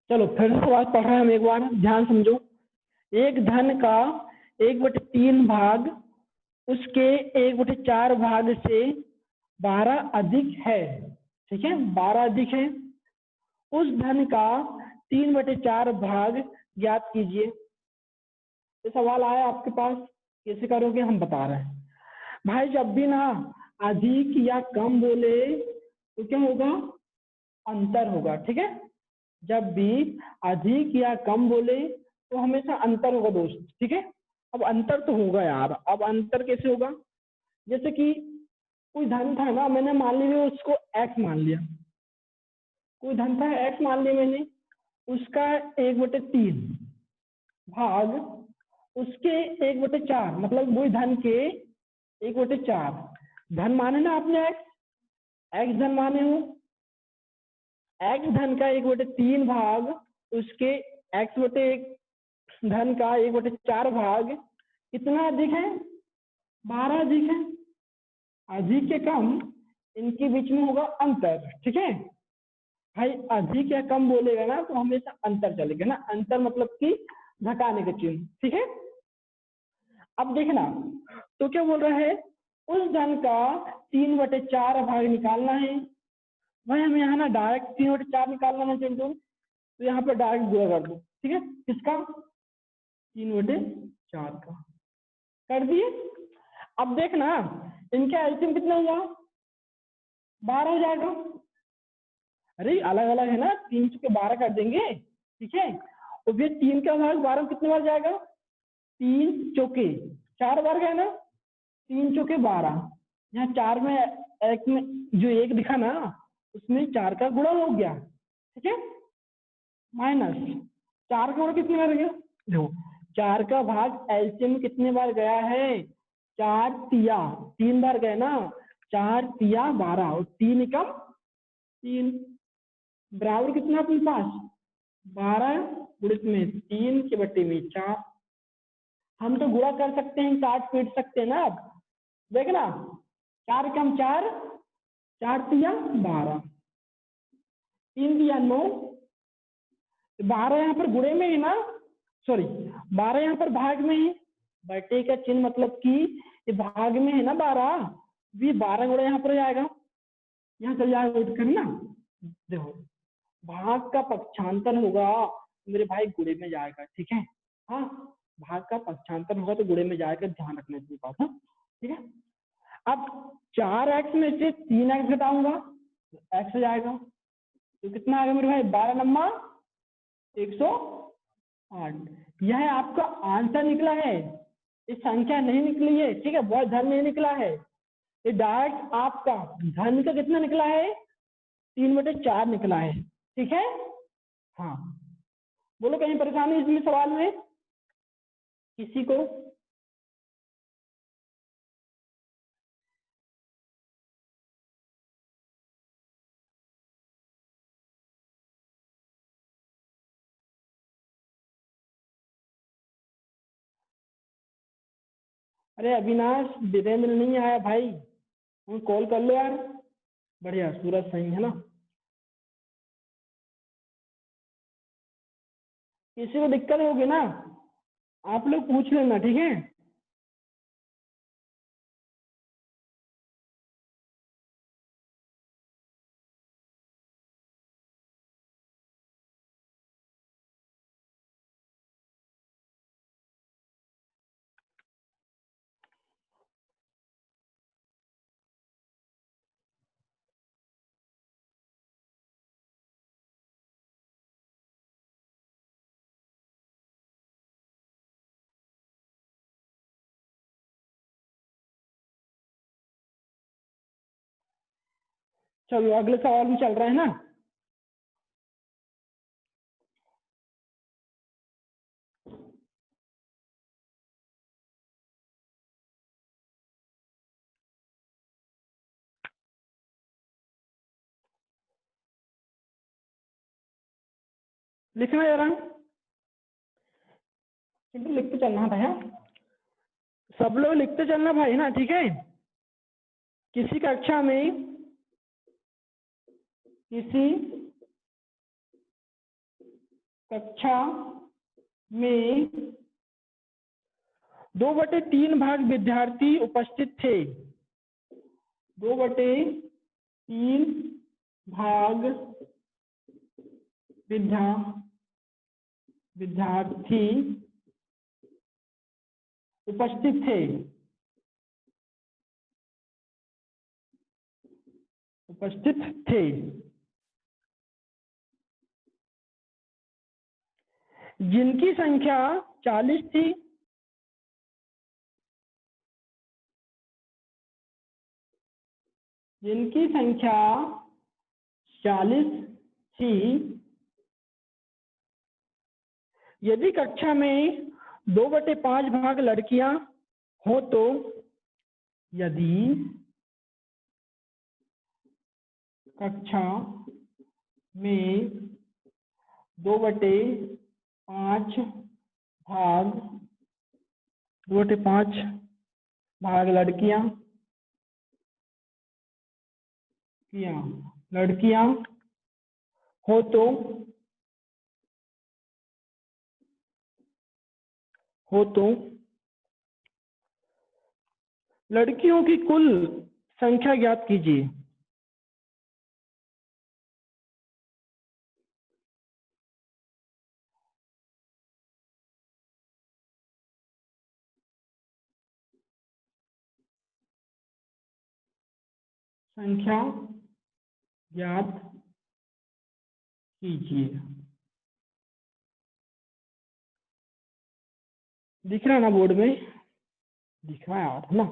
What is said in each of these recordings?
चलो फिर से सवाल पढ़ रहे हैं हम एक बार, ध्यान समझो। एक धन का 1/3 भाग उसके 1/4 भाग से 12 अधिक है। ठीक है, 12 अधिक है। उस धन का 3/4 भाग ज्ञात कीजिए। ये सवाल आया आपके पास, कैसे करोगे हम बता रहे हैं भाई। जब भी ना अधिक या कम बोले तो क्या होगा, अंतर होगा। ठीक है, जब भी अधिक या कम बोले तो हमेशा अंतर होगा दोस्त। ठीक है, अब अंतर तो होगा यार। अब अंतर कैसे होगा, जैसे कि कोई धन था ना, मैंने मान लिया उसको एक्स मान लिया। कोई धन था एक्स मान लिया मैंने, उसका 1/3 भाग उसके 1/4, मतलब वही धन के 1/4 धन माने ना आपने, एक्स धन माने हो। एक्स धन का 1/3 भाग उसके धन का 1/4 भाग कितना अधिक है, 12 अधिक है। अधिक के कम इनके बीच में होगा अंतर। ठीक है भाई, अधिक या कम बोलेगा ना तो हमेशा अंतर चलेगा ना। अंतर मतलब कि घटाने का चिन्ह। ठीक है, अब देखना तो क्या बोल रहा है, उस धन का 3/4 भाग निकालना है। भाई हमें यहाँ ना डायरेक्ट 3/4 निकालना है चिंटू, तो यहाँ पर डायरेक्ट गुणा कर दो। ठीक है, किसका, 3/4 का कर दिए। अब देखना इनका एलसीएम कितना हुआ, 12 हो जाएगा। अरे अलग अलग है ना, 3 के 12 कर देंगे। ठीक है, तो फिर 3 का भाग 12 कितने बार जाएगा, 3 चौके 4 बार गए ना, 3 चौके 12। यहाँ 4 में एक में जो एक दिखा ना, उसमें 4 का गुणा हो गया। ठीक है, माइनस 4 का गुणा कितने बार गया, देखो 4 का भाग एलसीएम में कितने बार गया है, 4 तिया 3 बार गए ना, 4 तिया 12 और 3 एकम 3 बराबर कितना अपने पास 12 गुणित में 3 के बट्टे में 4। हम तो गुणा कर सकते हैं, काट पीट सकते हैं ना। अब देखना 4 कम 4, 4 तिया 12, 3 दिया 9, 12 यहाँ पर गुणे में है ना, सॉरी 12 यहाँ पर भाग में है। बटे का चिन्ह मतलब कि ये भाग में है ना 12, भी 12 गुणे यहाँ पर जाएगा, यहाँ चल जाएगा उठ कर ना। देखो भाग का पक्षांतर होगा मेरे भाई, गुणे में जाएगा। ठीक है, हाँ भाग का पक्षांतर होगा तो गुणे में जाएगा, ध्यान रखना इतनी बात है। ठीक है, अब 4x में से 3x घटाऊंगा तो x हो जाएगा, तो कितना आ गया मेरे भाई, 12 नम्मा 108। यह आपका आंसर निकला है, ये संख्या नहीं निकली है। ठीक है, बहुत धन नहीं निकला है, ये डायरेक्ट आपका धन का कितना निकला है, 3/4 निकला है। ठीक है, हाँ बोलो कहीं परेशानी इसमें सवाल में किसी को। अरे अविनाश वीरेंद्र नहीं आया भाई, कॉल कर लो यार। बढ़िया, सूरज सही है ना। किसी को दिक्कत होगी ना आप लोग पूछ लेना। ठीक है, चलो अगले सवाल में चल रहे हैं ना। लिखना जरा, लिखते चलना था यार, सब लोग लिखते चलना भाई ना। ठीक है, किसी कक्षा में किसी कक्षा में 2/3 भाग विद्यार्थी उपस्थित थे। 2/3 भाग विद्यार्थी उपस्थित थे। जिनकी संख्या 40 थी। जिनकी संख्या 40 थी। यदि कक्षा में 2/5 भाग लड़कियां हो तो यदि कक्षा में 2/5 भाग लड़कियां हो तो लड़कियों की कुल संख्या ज्ञात कीजिए। संख्या ज्ञात कीजिए। दिख रहा है ना बोर्ड में? दिख रहा है ना?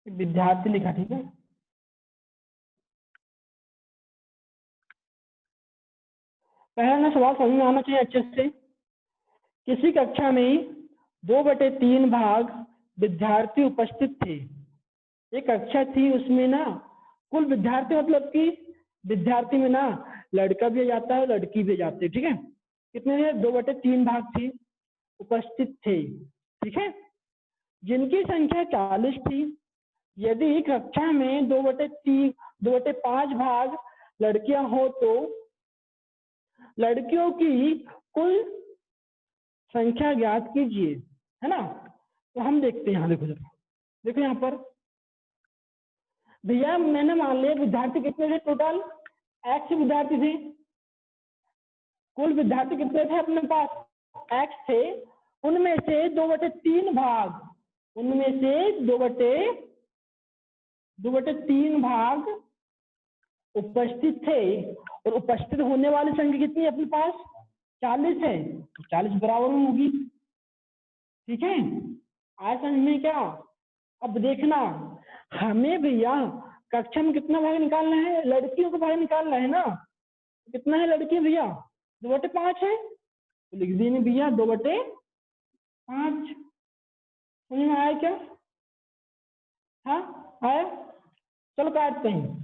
विद्यार्थी लिखा, ठीक है। पहला सवाल समझ में आना चाहिए अच्छे से। किसी कक्षा में 2/3 भाग विद्यार्थी उपस्थित थे। एक कक्षा थी, उसमें ना कुल विद्यार्थी मतलब कि विद्यार्थी में ना लड़का भी जाता है, लड़की भी जाती है, ठीक है। कितने थे? 2/3 भाग थे, उपस्थित थे, ठीक है। जिनकी संख्या 40 थी। यदि कक्षा में 2/5 भाग लड़कियां हो तो लड़कियों की कुल संख्या ज्ञात कीजिए, है ना। तो हम देखते हैं, यहाँ देखो जरा, देखो यहाँ पर भैया मैंने मान लिया विद्यार्थी कितने थे टोटल? x विद्यार्थी थे। कुल विद्यार्थी कितने थे अपने पास? x थे। उनमें से 2/3 भाग, 2/3 भाग उपस्थित थे। और उपस्थित होने वाली संख्या कितनी है अपने पास? 40 है। तो 40 बराबर में होगी, ठीक है। आज समझ में क्या? अब देखना, हमें भैया कक्षा में कितना भाग निकालना है? लड़कियों का भाग निकालना है ना। कितना है लड़की भैया? 2/5 है, तो लिख देंगे भैया 2/5। समझ में आया क्या? हाँ आया। चलो काटते हैं।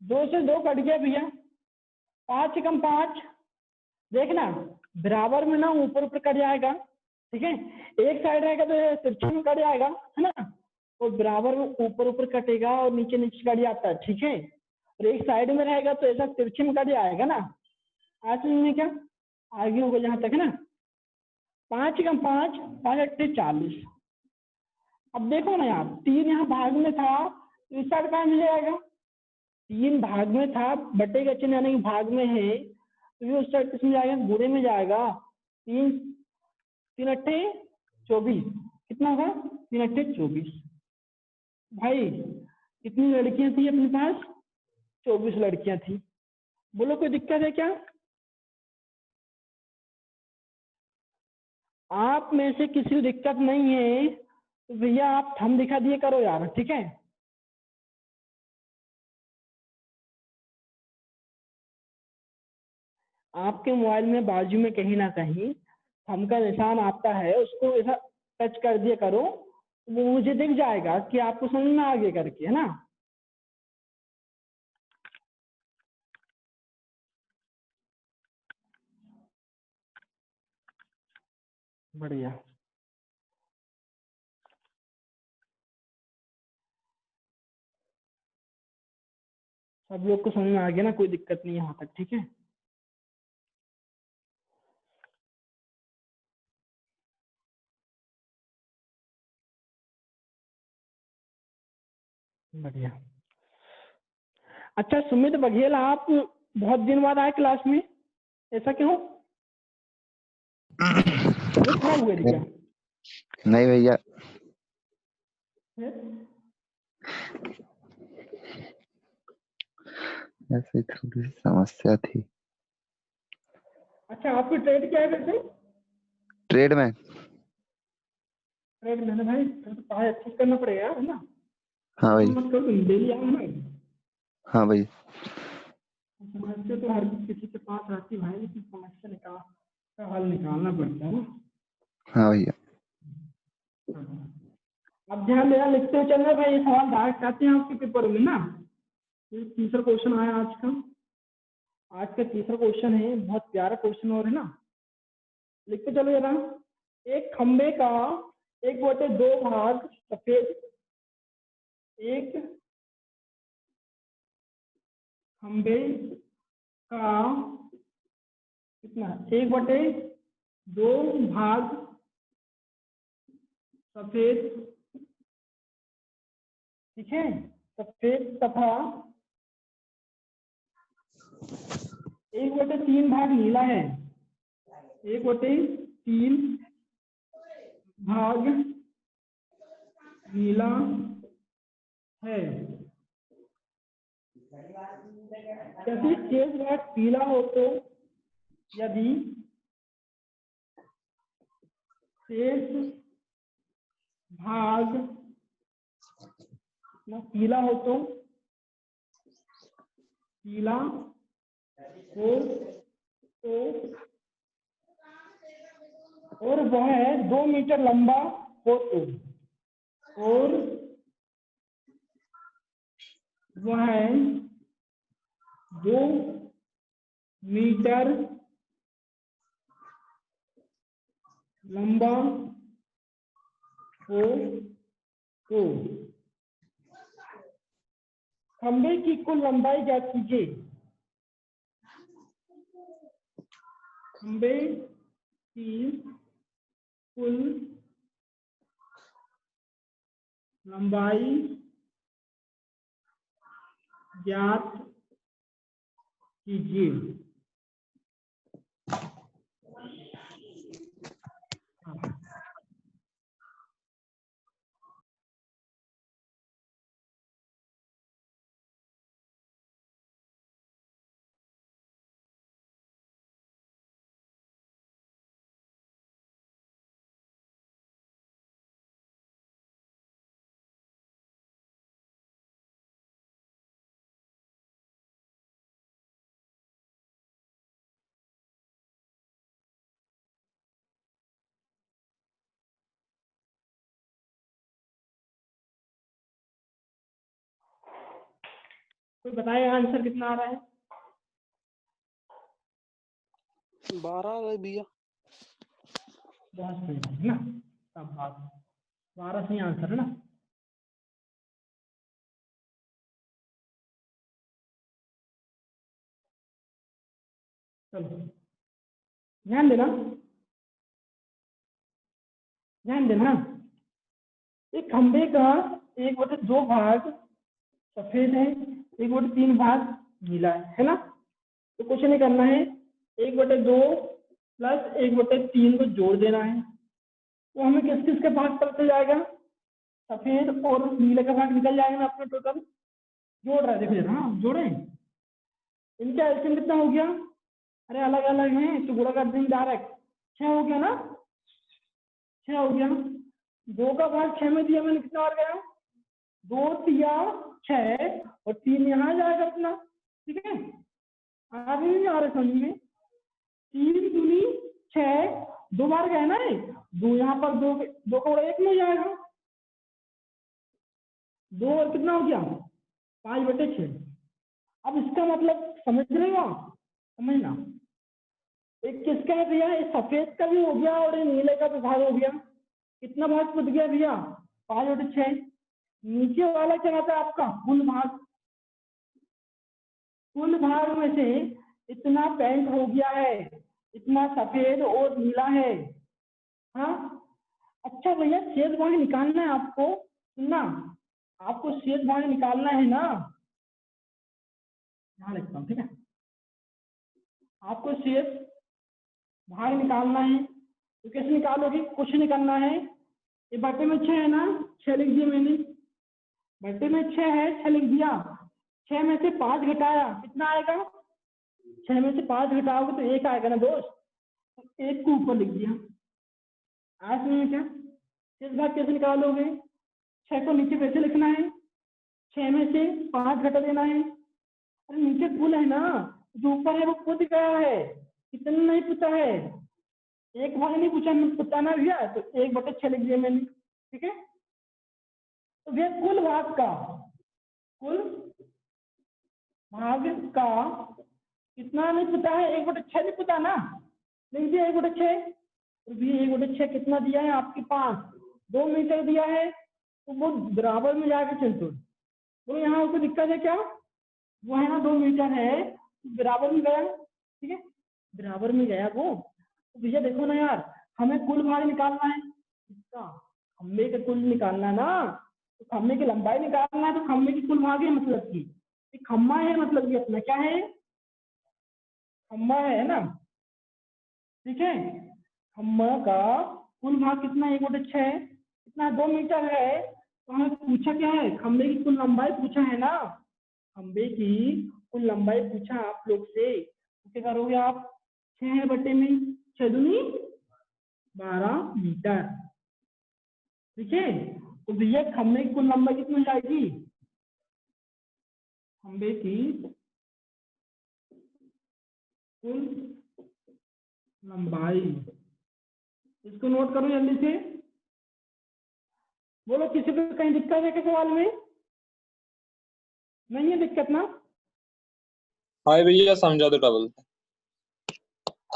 2 से 2 कट गया भैया। 5 से कम 5। देखना बराबर में ना ऊपर ऊपर कट जाएगा, ठीक है। एक साइड रहेगा तो तिरछे में कट जाएगा, है ना। तो बराबर में ऊपर ऊपर कटेगा और नीचे नीचे कट जाता है, ठीक है। और एक साइड में रहेगा तो ऐसा तिरछे में कट जाएगा ना। आज में क्या आगे होगा जहां तक, है ना। 5 कम 5, 5 8 40। अब देखो ना यार, 3 यहाँ भाग में था तो इस साइड कहाँ मिल जाएगा? 3 भाग में था, बटे का चिन्ह यानी कि भाग में है, तो ये उस साइड किसमें जाएगा? गुणे में जाएगा। 3 3 अट्ठे 24। कितना होगा? 3 अट्ठे 24। भाई कितनी लड़कियां थी अपने पास? 24 लड़कियां थी। बोलो कोई दिक्कत है क्या? आप में से किसी को दिक्कत नहीं है तो भैया आप थंब दिखा दिए करो यार, ठीक है। आपके मोबाइल में बाजू में कहीं ना कहीं थंब का निशान आता है, उसको ऐसा टच कर दिया करो, वो मुझे दिख जाएगा कि आपको समझ में आ गया करके, है ना। बढ़िया। सब लोग को समझ में आ गया ना, कोई दिक्कत नहीं यहाँ तक, ठीक है। बढ़िया। अच्छा सुमित बघेल, आप बहुत दिन बाद आए क्लास में, ऐसा क्यों? तबीयत खराब हुई थी क्या? नहीं भैया, ऐसे थोड़ी सी समस्या थी। अच्छा आपकी ट्रेड क्या है वैसे? ट्रेड में? ट्रेड मैंने भाई फिर तो पढ़ाई अच्छी से करना पड़ेगा, है ना? हाँ भाई। मत करो, तुम डेली आओ ना। हाँ भाई। समस्या तो हर किसी के पास रहती है भाई, लेकिन समस्या निकाल का हल निकालना पड़ता है ना। हाँ भैया। अब ध्यान देना, लिखते हुए चलना भाई, ये सवाल डायरेक्ट आते हैं आपके पेपर में ना। ये तीसरा क्वेश्चन आया आज का, आज का तीसरा क्वेश्चन है, बहुत प्यारा क्वेश्चन और है ना। लिखते चलो जरा। एक खंबे का 1/2 भाग सफेद, एक खंबे का कितना 1/2 भाग सफेद, ठीक है, सफेद तथा 1/3 भाग नीला है। 1/3 भाग नीला है। यदि शेष भाग पीला हो तो, यदि शेष भाग पीला हो तो, पीला हो तो, और वह 2 मीटर लंबा हो तो, और वह 2 मीटर लंबा हो तो खंबे की कुल लंबाई ज्ञात कीजिए। खंबे की कुल लंबाई ज्ञात कीजिए। कोई बताएगा आंसर कितना आ रहा है? 12 भैया। 10 है ना, सब बात 12 सही आंसर है ना। चलो ध्यान देना, ध्यान देना। एक खंबे का 1/2 भाग सफेद है, 1/3 भाग नीला है ना। तो कुछ नहीं करना है, 1/2 प्लस 1/3 को जोड़ देना है। तो हमें किस किस का भाग पता चल जाएगा? सफेद और नीले का भाग निकल जाएगा ना अपना टोटल। जोड़ रहा है, देखो जरा, हाँ जोड़े। इनका एलसीएम कितना हो गया? अरे अलग अलग है तो गुणा कर देंगे डायरेक्ट। 6 हो गया ना, 6 हो गया। 2 का भाग 6 में दिया मैंने, कितना बार गया? 2 तिया 6 और 3 यहाँ जाएगा अपना, ठीक है। आगे नहीं आ रहा समझ में। 3 दूनी 6, 2 बार गए ना, 2 यहाँ पर 2 का 1 में जाएगा। 2 और कितना हो गया? 5/6। अब इसका मतलब समझ रहे हो आप? समझना, एक किसका है भैया, ये सफेद का भी हो गया और ये नीले का भी भाग हो गया। कितना भाग कूद गया भैया, 5/6। नीचे वाला क्या रहता है आपका कुल भाग, कुल भाग में से इतना पेंट हो गया है, इतना सफेद और नीला है। हाँ अच्छा भैया, शेष भाग निकालना है आपको, सुनना, आपको शेष भाग निकालना है ना, यहाँ लिखता हूँ ठीक है, आपको शेष भाग निकालना है। तो कैसे निकालोगे, कुछ नहीं करना है, ये बटे में 6 है ना, 6 लिख दिया मैंने, बटे में 6 है, 6 लिख दिया। 6 में से 5 घटाया, कितना आएगा, 6 में से 5 घटाओगे तो 1 आएगा ना दोस्त, तो 1 को ऊपर लिख दिया। आज में क्या शेष भाग कैसे निकालोगे, 6 को नीचे कैसे लिखना है, 6 में से 5 घटा देना है। अरे नीचे कुल है ना, जो ऊपर है वो कूद गया है, कितना नहीं पूछा है, एक भाग नहीं पूछा ना भैया, तो 1/6 लिख दिया मैंने, ठीक है। तो भैया कुल भाग का, कुल भाग का कितना नहीं पता है, 1/6 नहीं पता ना, लिख दिया 1/6। तो भैया 1/6 कितना दिया है आपके पास, 2 मीटर दिया है, तो वो बराबर में जाके चलते, तो यहाँ कोई दिक्कत है क्या, वो है ना 2 मीटर है, बराबर में गया, ठीक है, बराबर में गया वो। तो भैया देखो ना यार, हमें कुल भाग निकालना है इसका, खम्भे का कुल निकालना है ना, तो खम्भे की लंबाई निकालना है, तो खम्भे की कुल भाग है, मतलब की खम्भा है, मतलब कि अपना क्या है, खम्भा है ना, ठीक है। खम्भा का कुल भाग कितना, 1/6 कितना, 2 मीटर है। तो हमें पूछा क्या है, खम्भे की कुल लंबाई पूछा है ना, खम्भे की कुल लंबाई पूछा आप लोग से, तो क्या करोगे आप, 6 बटे में 6 दूनी 12 मीटर, ठीक है। तो भैया खम्भे की कुल लंबाई कितनी हो जाएगी, खम्भे की कुल लंबाई, इसको नोट करो जल्दी से, बोलो किसी को कहीं दिक्कत है क्या सवाल में, नहीं है दिक्कत ना, हाँ भैया समझा दो डबल।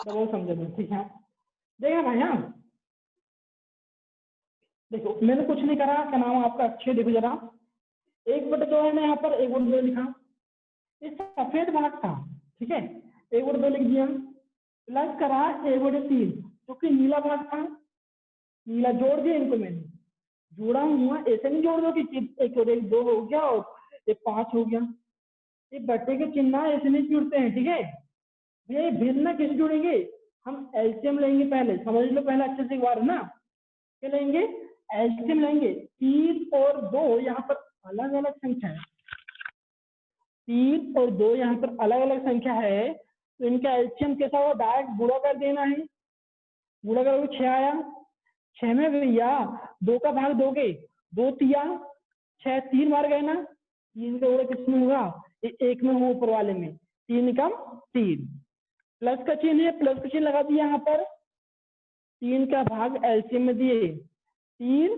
डबल समझा दो, ठीक है। देखा भाई, हाँ देखो मैंने कुछ नहीं करा, क्या नाम आपका, अच्छे देखो जरा, 1/2 है ना यहाँ पर, 1/2 लिखा, इस सफेद भाग था, ठीक है, 1/2 लिख दिया, प्लस करा 1/3, क्योंकि नीला भाग था, नीला जोड़ दिया इनको मैंने, जोड़ा हुआ, ऐसे नहीं जोड़ दो कि 1 और 1 2 हो गया और ये 5 हो गया, ये बटे के चिन्ह ऐसे नहीं जुड़ते हैं, ठीक है। ये भिन्न कैसे जुड़ेंगे, हम एलसीएम लेंगे, पहले समझ लो, पहले अच्छे से एक बार ना, क्या लेंगे, एलसीएम लेंगे। 3 और 2 यहाँ पर अलग अलग संख्या है, 3 और 2 यहाँ पर अलग अलग संख्या है, तो इनका एलसीएम कैसा होगा, डायरेक्ट गुणा कर देना है, गुणा करोगे 6 आया, 6 में भैया 2 का भाग दोगे, 2 तिया 6, 3 बार गए ना, 3 का गुणा किसमें होगा, 1 में हो ऊपर वाले में, 3 कम 3, प्लस का चिन्ह है, प्लस का चिन्ह लगा दिया यहाँ पर, 3 का भाग एलसीएम में दिए, 3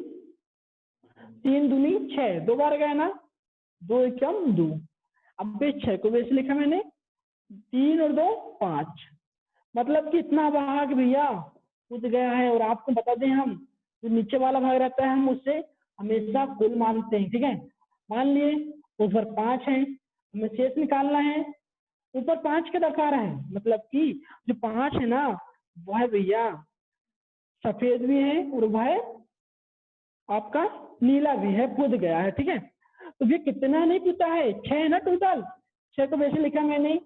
3 दूनी 6, 2 बार गए ना, 2 एकम 2, अब 6 को वैसे लिखा मैंने, 3 और 2 5, मतलब कि इतना भाग भैया कूद गया है। और आपको बता दें, हम जो नीचे वाला भाग रहता है हम उससे हमेशा कुल मानते हैं, ठीक है। मान लिए ऊपर 5 है, हमें शेष निकालना है, ऊपर 5 के दरकार है, मतलब कि जो 5 है ना वह भैया सफेद भी है और वह आपका नीला भी है, कूद गया है, ठीक है। तो ये कितना नहीं पूछा है, 6 है ना टोटल, 6 को वैसे लिखा मैंने,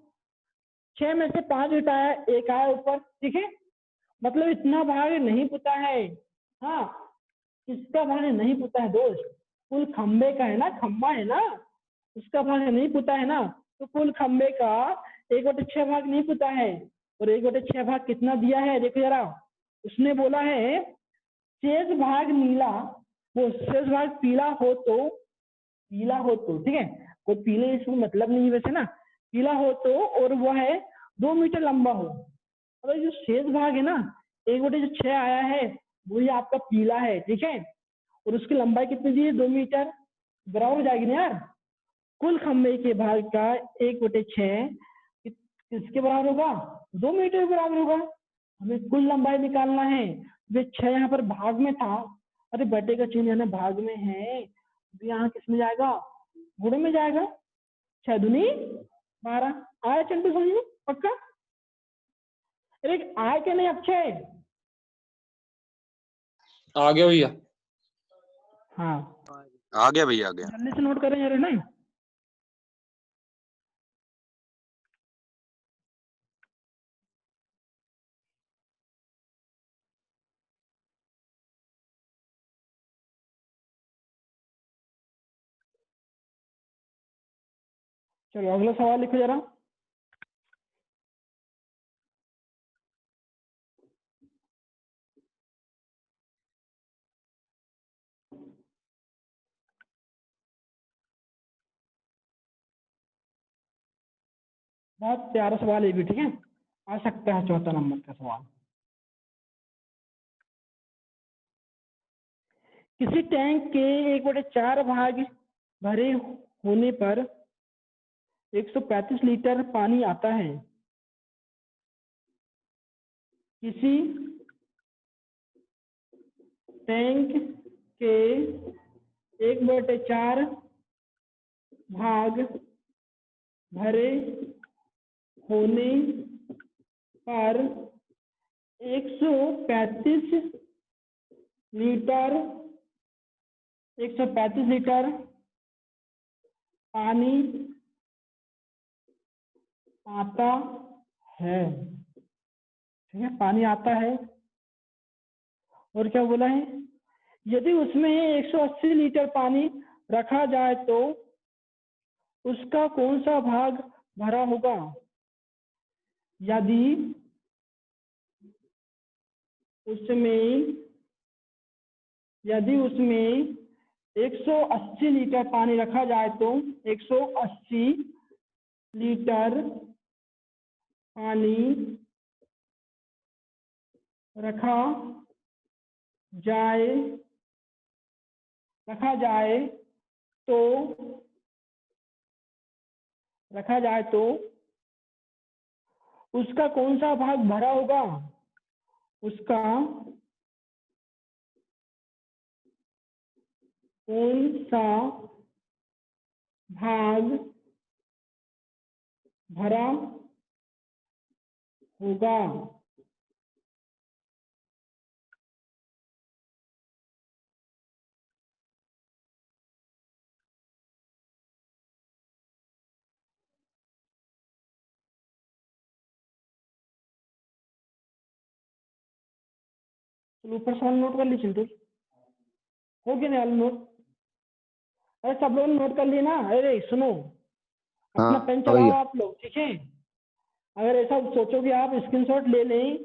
6 में से 5 घटाया, 1 आया ऊपर, ठीक है, मतलब इतना भाग नहीं पूछा है। हाँ इसका भाग नहीं पूछा है दोस्त, कुल खंबे का है ना, खंबा है ना, उसका भाग नहीं पूछा है ना, तो कुल खंबे का 1/6 भाग नहीं पूछा है। और 1/6 भाग कितना दिया है देखो जरा, उसने बोला है शेष भाग नीला, वो शेष भाग पीला हो तो, पीला हो तो, ठीक है, कोई पीले इसमें मतलब नहीं है वैसे ना, पीला हो तो और वो है 2 मीटर लंबा हो। अगर जो शेष भाग है ना 1/6 आया है वो ये आपका पीला है, ठीक है, और उसकी लंबाई कितनी दी है, 2 मीटर, बराबर हो जाएगी ना यार। कुल खंबे के भाग का 1/6 किसके बराबर होगा? 2 मीटर के बराबर होगा। हमें कुल लंबाई निकालना है। वे 6 यहाँ पर भाग में था, अरे बटे का चिन्ह यानी भाग में है, तो यहाँ किस में जाएगा? गुणे में जाएगा। 6 दूनी 12। आया चिंटू समझ में? पक्का? अरे आए क्या नहीं अक्षय? आ गया भैया। हाँ आ गया भैया, आ गया। जल्दी से नोट करें यार, नहीं चलो अगला सवाल लिखो जरा। बहुत प्यारा सवाल है भी, ठीक है, आ सकता है 4था नंबर का सवाल। किसी टैंक के 1/4 भाग भरे होने पर 135 लीटर पानी आता है। किसी टैंक के 1/4 भाग भरे होने पर 135 लीटर पानी आता है, ठीक है, पानी आता है। और क्या बोला है? यदि उसमें 180 लीटर पानी रखा जाए तो उसका कौन सा भाग भरा होगा? यदि उसमें 180 लीटर पानी रखा जाए तो 180 लीटर पानी रखा जाए तो उसका कौन सा भाग भरा होगा? उसका कौन सा भाग भरा होगा? चलो ऊपर सवाल नोट कर ली चिंटू, हो गया नहीं नोट? अरे सब लोग नोट कर लिए ना? अरे सुनो, अपना हाँ पेन चलाओ भैया। आप लोग, ठीक है। अगर ऐसा सोचो कि आप स्क्रीनशॉट ले लें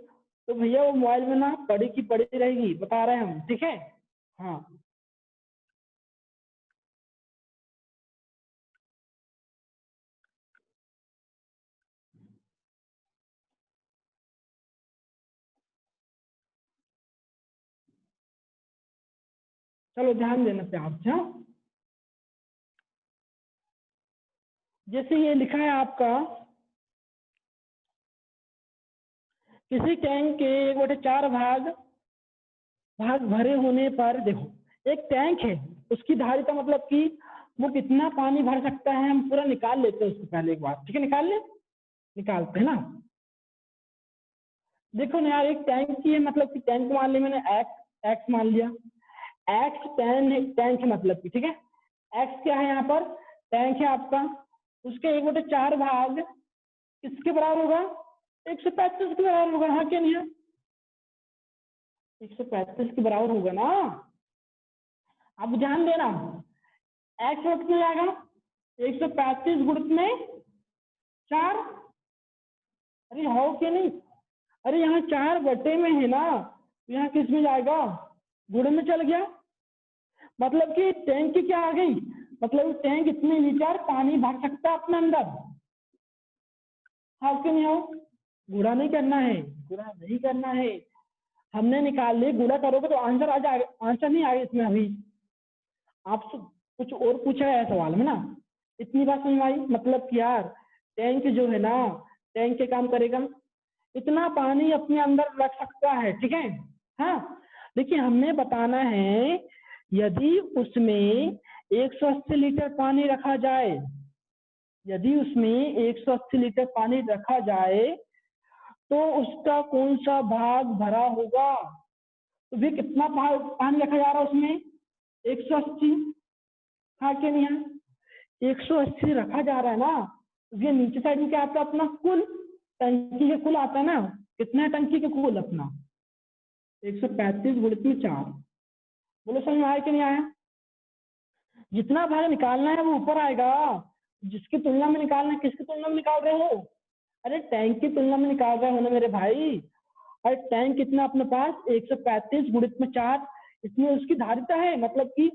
तो भैया वो मोबाइल में ना पड़ी की पड़ी रहेगी, बता रहे हैं हम, ठीक है। हाँ चलो ध्यान देना प्यार से। हाँ? जैसे ये लिखा है आपका, किसी टैंक के 1/4 भाग भरे होने पर, देखो एक टैंक है, उसकी धारिता मतलब कि वो कितना पानी भर सकता है, हम पूरा निकाल लेते हैं उसको पहले एक बार, ठीक है, निकालते हैं ना। देखो ना यार, एक टैंक की है, मतलब कि टैंक मान लिया मैंने एक्स मान लिया, एक्स टैंक है मतलब कि, ठीक है। एक्स क्या है यहाँ पर? टैंक है आपका, उसके 1/4 भाग किसके बराबर होगा? 135 के बराबर होगा। हाँ क्या नहीं है? 135 के बराबर होगा ना। अब ध्यान देना, एक्स वक्त में जाएगा 135 गुणित में 4। अरे हो क्या नहीं? अरे यहाँ 4 बटे में है ना, यहाँ किस में जाएगा? गुणे में चल गया। मतलब कि टैंक की क्या आ गई? मतलब टैंक इतने लीटर पानी भर सकता है अपने अंदर। हाँ क्यों नहीं हो? गुणा नहीं करना है, हमने निकाल लिया। गुणा करोगे तो आंसर आ जाएगा, आंसर नहीं आएगा इसमें। अभी आपसे कुछ और पूछा है सवाल में ना, इतनी बात समझ आई। मतलब कि यार टैंक जो है ना, टैंक के काम करेगा। इतना पानी अपने अंदर रख सकता है, ठीक है। हाँ, देखिए हमने बताना है यदि उसमें 180 लीटर पानी रखा जाए, यदि उसमें 180 लीटर पानी रखा जाए तो उसका कौन सा भाग भरा होगा। तो भी कितना पानी रखा जा रहा है उसमें, 180। हाँ क्या नहीं है, 180 रखा जा रहा है ना। ये नीचे साइड में क्या आता है अपना कुल, टंकी के कुल आता है ना। कितना है टंकी के कुल अपना, 135 गुणित में 4। बोलो समझ में आया कि नहीं आया। जितना भाग निकालना है वो ऊपर आएगा, जिसकी तुलना में निकालना है। किसकी तुलना में निकाल रहे हो, अरे टैंक की तुलना में निकाल रहे हो ना मेरे भाई। अरे टैंक कितना अपने पास, 135 गुणित में 4, इसमें उसकी धारिता है, मतलब कि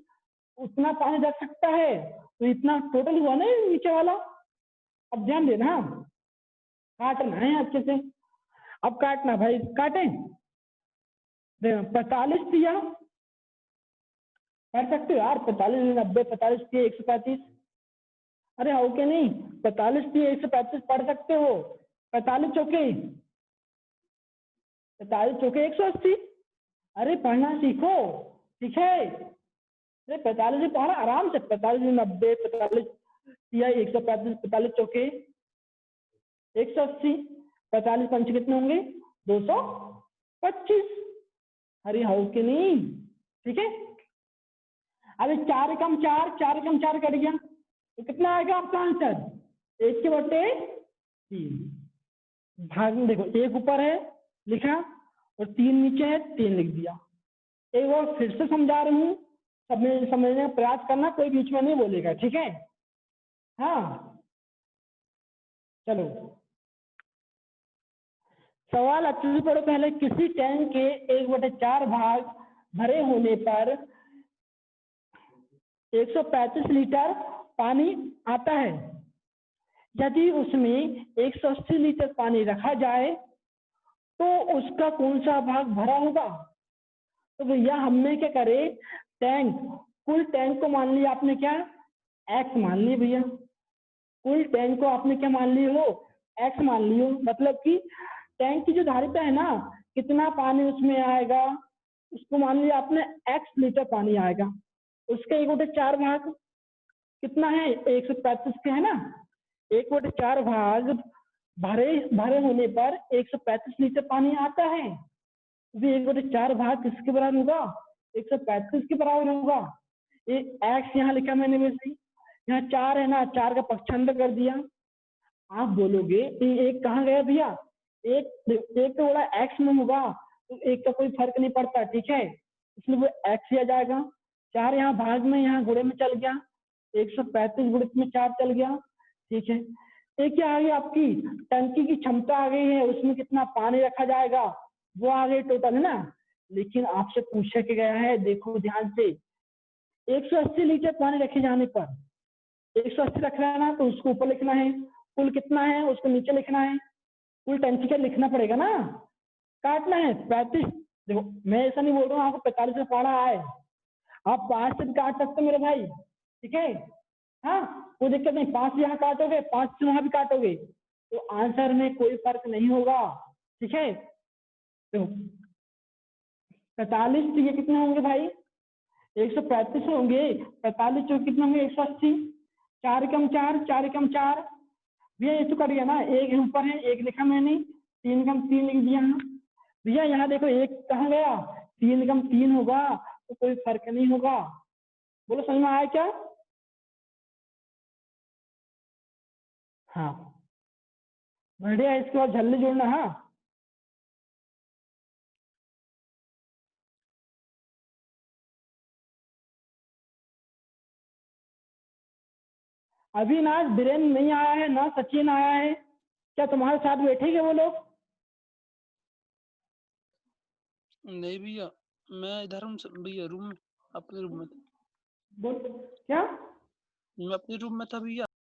उतना पानी रख सकता है। तो इतना टोटल हुआ ना नीचे वाला। अब ध्यान देना, काटना है अच्छे से। अब काटना भाई, काटे 45 दिया, कर सकते हो यार। 45 90, 45 दिए 135। अरे हो के नहीं, 45 दिए 135 पढ़ सकते हो। 45 चौके 180। अरे पढ़ना सीखो, ठीक है। अरे 45 से पढ़ा आराम से, 45 90, 45 दिया 135, 45 चौके 180, 45 पंच कितने होंगे 225। अरे हो के नहीं, ठीक है। अभी 4 एकम 4, 4 एकम 4 कट गया तो कितना आएगा आपका आंसर, 1/3। भाग में देखो, 1 ऊपर है लिखा और 3 नीचे है, 3 लिख दिया। एक बार फिर से समझा रही हूँ, समझने का प्रयास करना, कोई बीच में नहीं बोलेगा, ठीक है। हाँ चलो सवाल अच्छे से पढ़ो पहले। किसी टैंक के 1/4 भाग भरे होने पर 135 लीटर पानी आता है। यदि उसमें 180 लीटर पानी रखा जाए तो उसका कौन सा भाग भरा होगा। तो भैया हमने क्या करे, टैंक, कुल टैंक को मान लिया आपने क्या, एक्स मान लिया भैया। कुल टैंक को आपने क्या मान ली हो, एक्स मान ली हो। मतलब कि टैंक की जो धारिता है ना, कितना पानी उसमें आएगा, उसको मान लिया आपने एक्स लीटर पानी आएगा। उसके 1/4 भाग कितना है, 135 के है ना, 1/4 भाग भरे होने पर 135 लीटर पानी आता है। 1/4 भाग किसके बराबर होगा, 135 के बराबर होगा। ये एक्स यहाँ लिखा मैंने वैसे ही, यहाँ 4 है ना, 4 का पक्षांतर कर दिया। आप बोलोगे एक कहाँ गया भैया, एक तो बड़ा एक्स में होगा तो एक का कोई फर्क नहीं पड़ता, ठीक है, इसलिए वो एक्स ही आ जाएगा। 4 यहाँ भाग में, यहाँ गुणे में चल गया, 135 गुणित में 4 चल गया, ठीक है। एक क्या आ गई आपकी टंकी की क्षमता आ गई है, उसमें कितना पानी रखा जाएगा वो आ गई टोटल, है ना। लेकिन आपसे पूछा के गया है, देखो ध्यान से, 180 लीटर पानी रखे जाने पर 180 रखना है ना, तो उसको ऊपर लिखना है, कुल कितना है उसको नीचे लिखना है, कुल टंकी का लिखना पड़ेगा ना। काटना है 35, देखो मैं ऐसा नहीं बोल रहा हूँ आपको 45 में पढ़ा है, आप 5 से भी काट सकते हो मेरे भाई, ठीक है। हाँ कोई दिक्कत नहीं, 5 यहाँ काटोगे 5 से वहां भी काटोगे तो आंसर में कोई फर्क नहीं होगा, ठीक है। तो 45 ये कितने होंगे भाई, 135 होंगे, 45 जो कितने होंगे 180, 4 कम 4, 4 कम 4, भैया ये तो कट गया ना, एक ऊपर है, एक लिखा मैंने, 3 कम 3 लिख दिया भैया। यहाँ देखो एक कहाँ गया, 3 कम 3 होगा तो कोई फर्क नहीं होगा। बोलो समझ में आया क्या। हाँ बढ़िया, इसके बाद झल्ले जोड़ना। हाँ अविनाश बीरेन नहीं आया है ना, सचिन आया है, क्या तुम्हारे साथ बैठेंगे वो लोग। नहीं भैया, मैं इधर हूँ भैया, रूम में, अपने रूम में था। बोल क्या, मैं अपने रूम में था भैया।